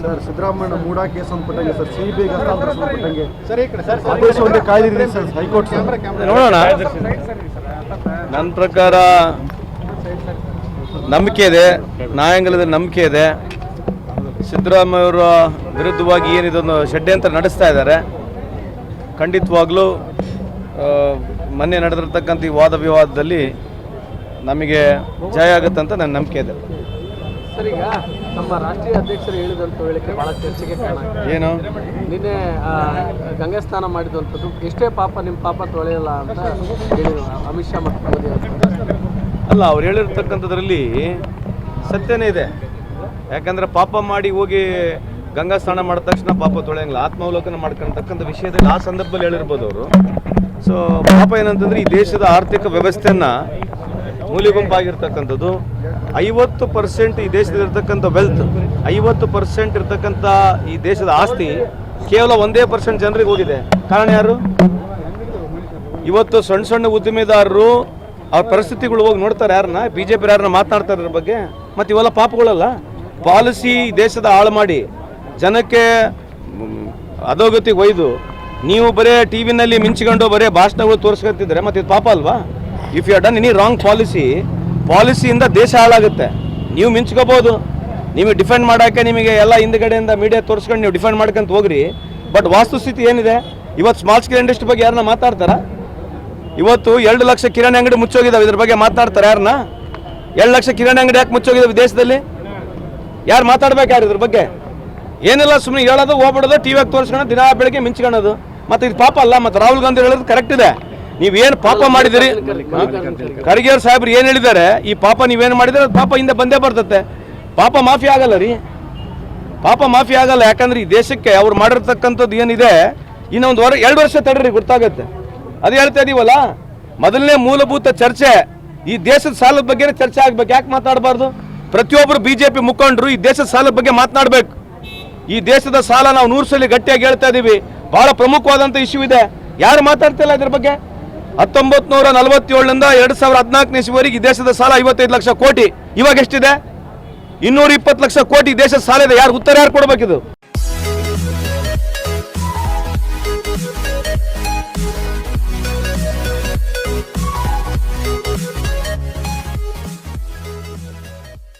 Sir Siddaramaiah MUDA case ಸಂಪಟ್ಟಂಗೆ sir ಸಿಬಿಐಗೆ ಹಸ್ತಾಂತರ ಸಂಪಟ್ಟಂಗೆ ಆದೇಶ ಒಂದೇ ಕಾಯ್ದಿದೆ ಸರ್ ಹೈಕೋರ್ಟ್ ನೋಡೋಣ. ನನ್ನ ಪ್ರಕಾರ ನಂಬಿಕೆ ಇದೆ, ನ್ಯಾಯಾಂಗದಲ್ಲಿ ನಂಬಿಕೆ ಇದೆ. ಸಿದ್ದರಾಮಯ್ಯವರ ವಿರುದ್ಧವಾಗಿ ಏನಿದೊಂದು ಷಡ್ಯಂತ್ರ ನಡೆಸ್ತಾ ಇದ್ದಾರೆ. ಖಂಡಿತವಾಗ್ಲೂ ಮೊನ್ನೆ ನಡೆದಿರ್ತಕ್ಕಂಥ ಈ ವಾದ ವಿವಾದದಲ್ಲಿ ನಮಗೆ ಜಯ ಆಗುತ್ತಂತ ನನ್ನ ನಂಬಿಕೆ ಇದೆ. ಸರ್, ಈಗ ನಮ್ಮ ರಾಷ್ಟ್ರೀಯ ಅಧ್ಯಕ್ಷರು ಹೇಳಿದಂಥ ಹೇಳಿಕೆ ಭಾಳ ಚರ್ಚೆಗೆ ಕಾರಣ. ಏನು ನಿನ್ನೆ ಗಂಗೆ ಸ್ನಾನ ಮಾಡಿದಂಥದ್ದು ಎಷ್ಟೇ ಪಾಪ ನಿಮ್ಮ ಪಾಪ ತೊಳೆಯಲ್ಲ ಅಂತ ಹೇಳಿದರು ಅಮಿತ್ ಶಾ ಮತ್ತು ಮೋದಿ ಅವರು. ಅಲ್ಲ, ಅವ್ರು ಹೇಳಿರ್ತಕ್ಕಂಥದ್ರಲ್ಲಿ ಸತ್ಯನೇ ಇದೆ. ಯಾಕಂದರೆ ಪಾಪ ಮಾಡಿ ಹೋಗಿ ಗಂಗಾ ಸ್ನಾನ ಮಾಡಿದ ತಕ್ಷಣ ಪಾಪ ತೊಳೆಯಂಗಿಲ್ಲ, ಆತ್ಮಾವಲೋಕನ ಮಾಡ್ಕೊಳ್ತಕ್ಕಂಥ ವಿಷಯದಲ್ಲಿ ಆ ಸಂದರ್ಭದಲ್ಲಿ ಹೇಳಿರ್ಬೋದು ಅವರು. ಸೊ ಪಾಪ ಏನಂತಂದರೆ ಈ ದೇಶದ ಆರ್ಥಿಕ ವ್ಯವಸ್ಥೆಯನ್ನು ಮೂಲೆಗುಂಪಾಗಿರ್ತಕ್ಕಂಥದ್ದು 50% ಈ ದೇಶದಲ್ಲಿರ್ತಕ್ಕಂಥ ವೆಲ್ತ್, 50% ಇರ್ತಕ್ಕಂಥ ಈ ದೇಶದ ಆಸ್ತಿ ಕೇವಲ 1% ಜನರಿಗೆ ಹೋಗಿದೆ. ಕಾರಣ ಯಾರು? ಇವತ್ತು ಸಣ್ಣ ಸಣ್ಣ ಉದ್ದಿಮೆದಾರರು ಅವ್ರ ಪರಿಸ್ಥಿತಿಗಳು ಹೋಗಿ ನೋಡ್ತಾರೆ. ಯಾರನ್ನ BJP ಯಾರನ್ನ ಮಾತನಾಡ್ತಾರೆ ಅದ್ರ ಬಗ್ಗೆ. ಮತ್ತು ಇವೆಲ್ಲ ಪಾಪಗಳಲ್ಲ. ಪಾಲಿಸಿ ದೇಶದ ಹಾಳು ಮಾಡಿ ಜನಕ್ಕೆ ಅಧೋಗತಿಗೆ ಒಯ್ದು ನೀವು ಬರೇ ಟಿವಿನಲ್ಲಿ ಮಿಂಚಿಕೊಂಡು ಬರೇ ಭಾಷಣಗಳು ತೋರಿಸ್ಕೊತಿದ್ರೆ ಮತ್ತು ಇದು ಪಾಪ ಅಲ್ವಾ? If you done any wrong ಪಾಲಿಸಿಯಿಂದ ದೇಶ ಹಾಳಾಗುತ್ತೆ. ನೀವು ಮಿಂಚ್ಕೋಬೋದು, ನಿಮಗೆ ಡಿಫೆಂಡ್ ಮಾಡೋಕ್ಕೆ ನಿಮಗೆ ಎಲ್ಲ ಹಿಂದ್ಗಡೆಯಿಂದ ಮೀಡಿಯಾ ತೋರಿಸ್ಕೊಂಡು ನೀವು ಡಿಫೆಂಡ್ ಮಾಡ್ಕೊಂತ ಹೋಗ್ರಿ. ಬಟ್ ವಾಸ್ತುಸ್ಥಿತಿ ಏನಿದೆ? ಇವತ್ತು ಸ್ಮಾಲ್ ಸ್ಕೇಲ್ ಇಂಡಸ್ಟ್ರಿ ಬಗ್ಗೆ ಯಾರನ್ನ ಮಾತಾಡ್ತಾರ? ಇವತ್ತು 2 ಲಕ್ಷ ಕಿರಾಣಿ ಅಂಗಡಿ ಮುಚ್ಚೋಗಿದ್ದಾವೆ. ಇದ್ರ ಬಗ್ಗೆ ಮಾತಾಡ್ತಾರೆ ಯಾರನ್ನ? 2 ಲಕ್ಷ ಕಿರಾಣಿ ಅಂಗಡಿ ಯಾಕೆ ಮುಚ್ಚೋಗಿದ್ದಾವೆ ದೇಶದಲ್ಲಿ? ಯಾರು ಮಾತಾಡ್ಬೇಕು? ಯಾರು ಇದ್ರ ಬಗ್ಗೆ? ಏನಿಲ್ಲ, ಸುಮ್ಮನೆ ಹೇಳೋದು, ಹೋಗ್ಬಿಡೋದು, ಟಿವಿಯಾಗಿ ತೋರಿಸ್ಕೊಂಡು ದಿನ ಬೆಳಗ್ಗೆ ಮಿಂಚ್ಕೊಳ್ಳೋದು. ಮತ್ತು ಇದು ಪಾಪ ಅಲ್ಲ. ಮತ್ತು ರಾಹುಲ್ ಗಾಂಧಿ ಹೇಳೋದು ಕರೆಕ್ಟ್ ಇದೆ. ನೀವೇನು ಪಾಪ ಮಾಡಿದಿರಿ, ಖರ್ಗೆ ಸಾಹೇಬ್ರು ಏನು ಹೇಳಿದ್ದಾರೆ, ಈ ಪಾಪ ನೀವೇನು ಮಾಡಿದ್ರೆ ಅದು ಪಾಪ ಹಿಂದೆ ಬಂದೇ ಬರ್ತತೆ. ಪಾಪ ಮಾಫಿ ಆಗಲ್ಲ ರೀ, ಪಾಪ ಮಾಫಿ ಆಗಲ್ಲ. ಯಾಕಂದ್ರೆ ಈ ದೇಶಕ್ಕೆ ಅವ್ರು ಮಾಡಿರ್ತಕ್ಕಂಥದ್ದು ಏನಿದೆ, ಇನ್ನೊಂದು 2 ವರ್ಷ ತಡ್ರಿ ಗೊತ್ತಾಗುತ್ತೆ. ಅದು ಹೇಳ್ತಾ ಇದೀವಲ್ಲ, ಮೊದಲನೇ ಮೂಲಭೂತ ಚರ್ಚೆ ಈ ದೇಶದ ಸಾಲದ ಬಗ್ಗೆ ಚರ್ಚೆ ಆಗ್ಬೇಕು. ಯಾಕೆ ಮಾತಾಡಬಾರ್ದು? ಪ್ರತಿಯೊಬ್ಬರು BJP ಮುಖಂಡರು ಈ ದೇಶದ ಸಾಲದ ಬಗ್ಗೆ ಮಾತನಾಡಬೇಕು. ಈ ದೇಶದ ಸಾಲ ನಾವು 100 ಸಲ ಗಟ್ಟಿಯಾಗಿ ಹೇಳ್ತಾ ಇದೀವಿ. ಬಹಳ ಪ್ರಮುಖವಾದಂಥ ಇಶ್ಯೂ ಇದೆ. ಯಾರು ಮಾತಾಡ್ತಿಲ್ಲ ಇದ್ರ ಬಗ್ಗೆ? 1947ನಿಂದ 2014ನೇ ಇಸ್ವಿವರೆಗೆ ಈ ದೇಶದ ಸಾಲ 55 ಲಕ್ಷ ಕೋಟಿ. ಇವಾಗ ಎಷ್ಟಿದೆ? 220 ಲಕ್ಷ ಕೋಟಿ ದೇಶದ ಸಾಲ ಇದೆ. ಯಾರು ಉತ್ತರ ಯಾರು ಕೊಡಬೇಕಿದು?